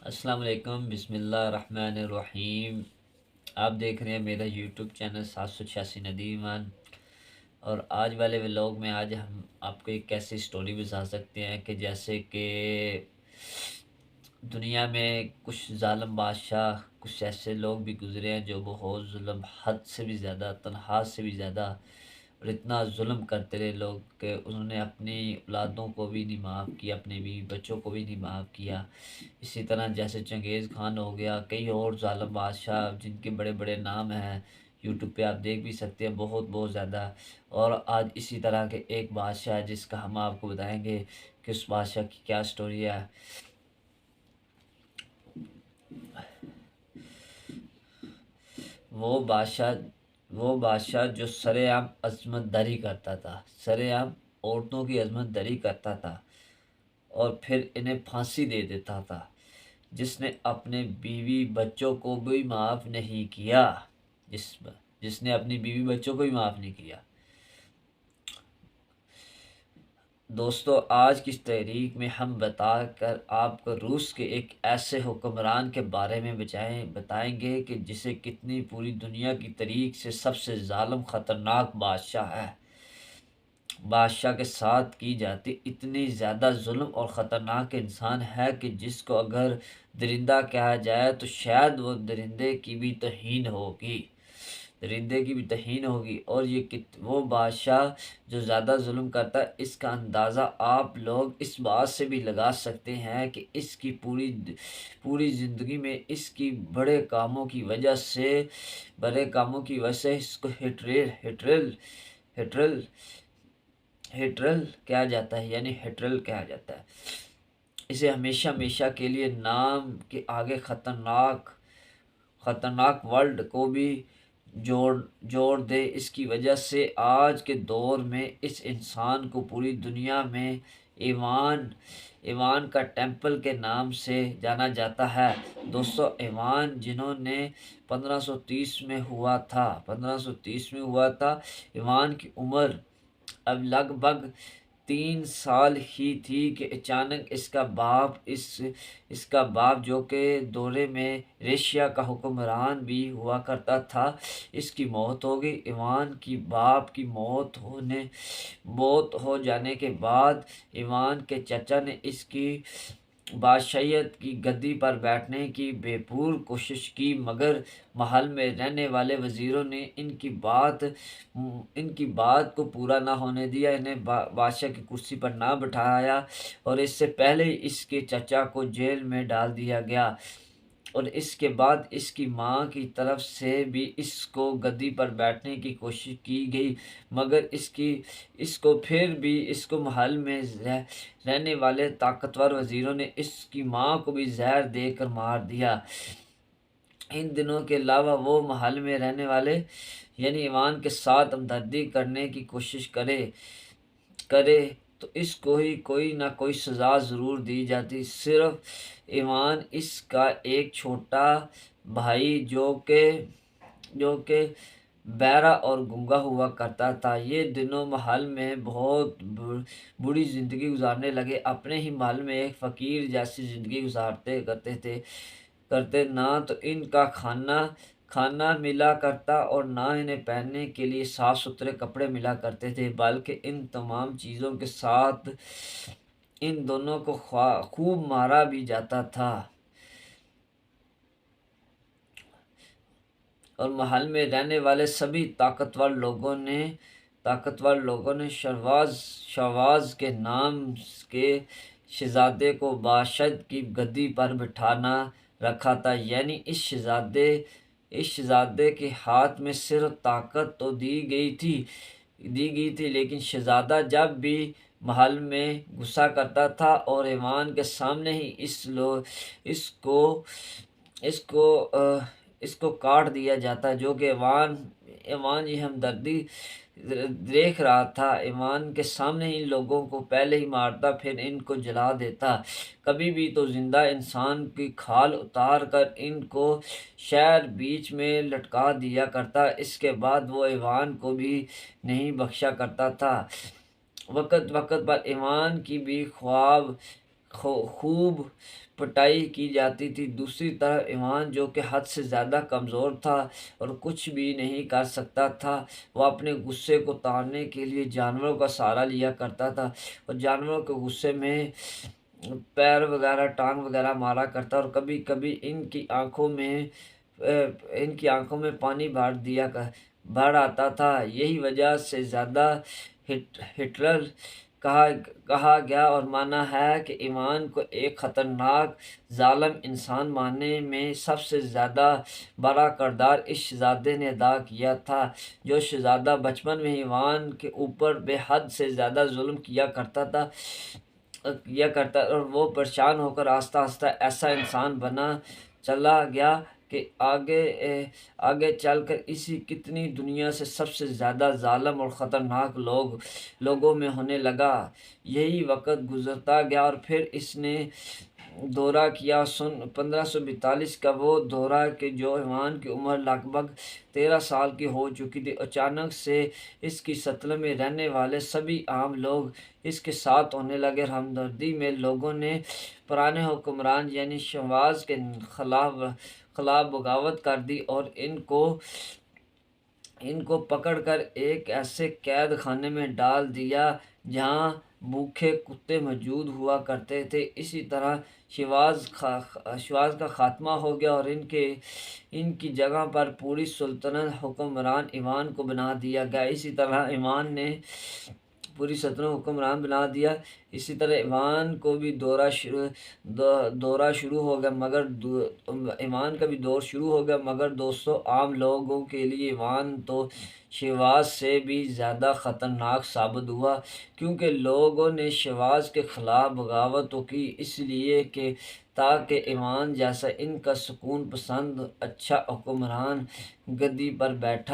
السلام علیکم، بسم اللہ الرحمن الرحیم۔ آپ دیکھ رہے ہیں میرا یوٹیوب چینل 786 ندیم ایمان، اور آج والے ولاگ میں ہم آپ کو ایک ایسی سٹوری بتا سکتے ہیں کہ جیسے کہ دنیا میں کچھ ظالم بادشاہ، کچھ ایسے لوگ بھی گزرے ہیں جو بہت ظلم، حد سے بھی زیادہ، تنہا سے بھی زیادہ، اور اتنا ظلم کرتے رہے لوگ کہ انہوں نے اپنی اولادوں کو بھی نہیں معاف کیا، اپنے بیوی بچوں کو بھی نہیں معاف کیا۔ اسی طرح جیسے چنگیز خان ہو گیا، کئی اور ظالم بادشاہ جن کے بڑے بڑے نام ہیں، یوٹیوب پہ آپ دیکھ بھی سکتے ہیں، بہت بہت زیادہ۔ اور آج اسی طرح کے ایک بادشاہ ہے جس کا ہم آپ کو بتائیں گے کہ اس بادشاہ کی کیا سٹوری ہے۔ وہ بادشاہ وہ بادشاہ جو سر عام عظمت دری کرتا تھا، سر عام عورتوں کی عظمت دری کرتا تھا اور پھر انہیں پھانسی دے دیتا تھا، جس نے اپنے بیوی بچوں کو بھی معاف نہیں کیا، جس جس نے اپنی بیوی بچوں کو بھی معاف نہیں کیا۔ دوستو، آج کی تحریک میں ہم آپ کو روس کے ایک ایسے حکمران کے بارے میں بتائیں گے کہ جسے کتنی پوری دنیا کی تاریخ سے سب سے ظالم خطرناک بادشاہ کے ساتھ کی جاتی اتنی زیادہ ظلم اور خطرناک انسان ہے کہ جس کو اگر درندہ کہا جائے تو شاید وہ درندے کی بھی توہین ہوگی۔ اور وہ بادشاہ جو زیادہ ظلم کرتا ہے، اس کا اندازہ آپ لوگ اس بات سے بھی لگا سکتے ہیں کہ اس کی پوری زندگی میں اس کی بڑے کاموں کی وجہ سے اس کو ہٹرل کہا جاتا ہے، یعنی ہٹرل کہا جاتا ہے۔ اسے ہمیشہ ہمیشہ کے لیے نام کے آگے خطرناک ورلڈ کو بھی جوڑ دے۔ اس کی وجہ سے آج کے دور میں اس انسان کو پوری دنیا میں ایوان کا ٹیمپل کے نام سے جانا جاتا ہے۔ دوستو، ایوان جنہوں نے 1530 میں ہوا تھا۔ ایوان کی عمر اب لگ بھگ 3 سال ہی تھی کہ اچانک اس کا باپ جو کہ دورے میں ریشیا کا حکمران بھی ہوا کرتا تھا، اس کی موت ہو گئی۔ ایوان کی باپ کی موت ہو جانے کے بعد ایوان کے چچا نے اس کی بادشاہیت کی گدی پر بیٹھنے کی بھرپور کوشش کی، مگر محل میں رہنے والے وزیروں نے ان کی بات کو پورا نہ ہونے دیا، انہیں بادشاہ کی کرسی پر نہ بٹھایا، اور اس سے پہلے ہی اس کے چچا کو جیل میں ڈال دیا گیا۔ اور اس کے بعد اس کی ماں کی طرف سے بھی اس کو گدی پر بیٹھنے کی کوشش کی گئی، مگر اس کو محل میں رہنے والے طاقتور وزیروں نے اس کی ماں کو بھی زہر دے کر مار دیا۔ ان دنوں کے علاوہ وہ محل میں رہنے والے یعنی ایوان کے ساتھ ہمدردی کرنے کی کوشش کرے تو اس کو ہی کوئی نہ کوئی سزا ضرور دی جاتی۔ صرف ایوان اس کا ایک چھوٹا بھائی جو کہ بہرا اور گنگا ہوا کرتا تھا، یہ دونوں محل میں بہت بری زندگی گزارنے لگے۔ اپنے ہی محل میں ایک فقیر جیسی زندگی کرتے، نہ تو ان کا کھانا ملا کرتا اور نہ انہیں پہننے کے لیے صاف ستھرے کپڑے ملا کرتے تھے، بلکہ ان تمام چیزوں کے ساتھ ان دونوں کو خوب مارا بھی جاتا تھا۔ اور محل میں رہنے والے سبھی طاقتور لوگوں نے شہواز کے نام کے شہزادے کو بادشاہ کی گدی پر بٹھانا رکھا تھا، یعنی اس شہزادے کے ہاتھ میں صرف طاقت تو دی گئی تھی، لیکن شہزادہ جب بھی محل میں غصہ کرتا تھا اور ایوان کے سامنے ہی اس کو کاٹ دیا جاتا، جو کہ ایوان یہ ہمدردی دیکھ رہا تھا۔ ایوان کے سامنے ہی لوگوں کو پہلے ہی مارتا، پھر ان کو جلا دیتا، کبھی بھی تو زندہ انسان کی کھال اتار کر ان کو شہر بیچ میں لٹکا دیا کرتا۔ اس کے بعد وہ ایوان کو بھی نہیں بخشا کرتا تھا۔ وقت پر ایوان کی بھی خوب پٹائی کی جاتی تھی۔ دوسری طرف ایوان جو کہ حد سے زیادہ کمزور تھا اور کچھ بھی نہیں کر سکتا تھا، وہ اپنے غصے کو تاڑنے کے لیے جانوروں کا سہارا لیا کرتا تھا اور جانوروں کے غصے میں پیر وغیرہ ٹانگ وغیرہ مارا کرتا اور کبھی کبھی ان کی آنکھوں میں پانی بھر آتا تھا۔ یہی وجہ سے زیادہ ہٹلر کہا گیا اور مانا ہے کہ ایوان کو ایک خطرناک ظالم انسان ماننے میں سب سے زیادہ بڑا کردار اس شہزادے نے ادا کیا تھا۔ جو شہزادہ بچپن میں ایوان کے اوپر بے حد سے زیادہ ظلم کیا کرتا اور وہ پریشان ہو کر آہستہ آہستہ ایسا انسان بنا چلا گیا کہ آگے چل کر اسی کتنی دنیا سے سب سے زیادہ ظالم اور خطرناک لوگوں میں ہونے لگا۔ یہی وقت گزرتا گیا اور پھر اس نے دورہ کیا۔ سن 1542 کا وہ دورہ کہ جو ایوان کی عمر لگ بھگ 13 سال کی ہو چکی تھی، اچانک سے اس کی سلطنت میں رہنے والے سبھی عام لوگ اس کے ساتھ ہونے لگے۔ ہمدردی میں لوگوں نے پرانے حکمران یعنی شیواز کے خلاف بغاوت کر دی اور ان کو پکڑ کر ایک ایسے قید خانے میں ڈال دیا جہاں بھوکے کتے موجود ہوا کرتے تھے۔ اسی طرح شیواز کا خاتمہ ہو گیا اور ان کی جگہ پر پوری سلطنت حکمران ایوان کو بنا دیا گیا۔ اسی طرح ایوان کو بھی دورہ شروع ہو گیا مگر دوستو عام لوگوں کے لیے ایوان تو شیواز سے بھی زیادہ خطرناک ثابت ہوا، کیونکہ لوگوں نے شیواز کے خلاف بغاوت تو کی اس لیے کہ تاکہ ایوان جیسا ان کا سکون پسند اچھا حکمران گدی پر بیٹھ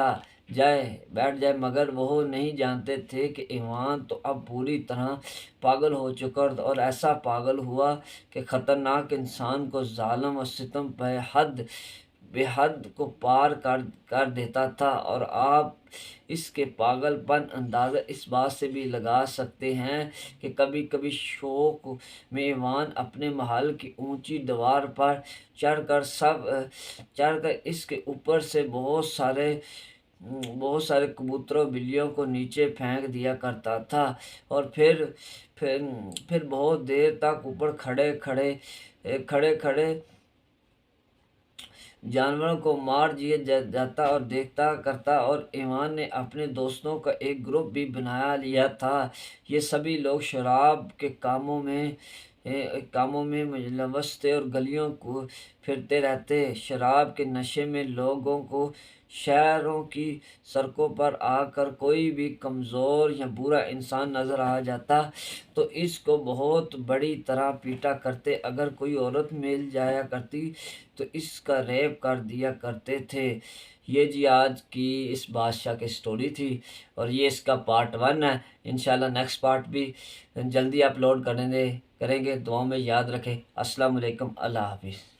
جائے، مگر وہ نہیں جانتے تھے کہ ایوان تو اب پوری طرح پاگل ہو چکا اور ایسا پاگل ہوا کہ خطرناک انسان کو ظلم و ستم بے حد کو پار کر دیتا تھا۔ اور آپ اس کے پاگل پن اندازہ اس بات سے بھی لگا سکتے ہیں کہ کبھی کبھی شوق میں ایوان اپنے محل کی اونچی دیوار پر چڑھ کر اس کے اوپر سے بہت سارے کبوتروں بلیوں کو نیچے پھینک دیا کرتا تھا اور پھر بہت دیر تک اوپر کھڑے جانوروں کو مار دیا جاتا اور دیکھتا کرتا۔ اور ایوان نے اپنے دوستوں کا ایک گروپ بھی بنا لیا تھا۔ یہ سبھی لوگ شراب کے کاموں میں ملوث تھے اور گلیوں کو پھرتے رہتے۔ شراب کے نشے میں لوگوں کو شہروں کی سڑکوں پر آ کر کوئی بھی کمزور یا برا انسان نظر آ جاتا تو اس کو بہت بری طرح پیٹا کرتے۔ اگر کوئی عورت مل جایا کرتی تو اس کا ریپ کر دیا کرتے تھے۔ یہ آج کی اس بادشاہ کی سٹوری تھی اور یہ اس کا پارٹ 1 ہے۔ انشاءاللہ نیکسٹ پارٹ بھی جلدی اپلوڈ کریں گے۔ دعاؤں میں یاد رکھیں۔ السلام علیکم، اللہ حافظ۔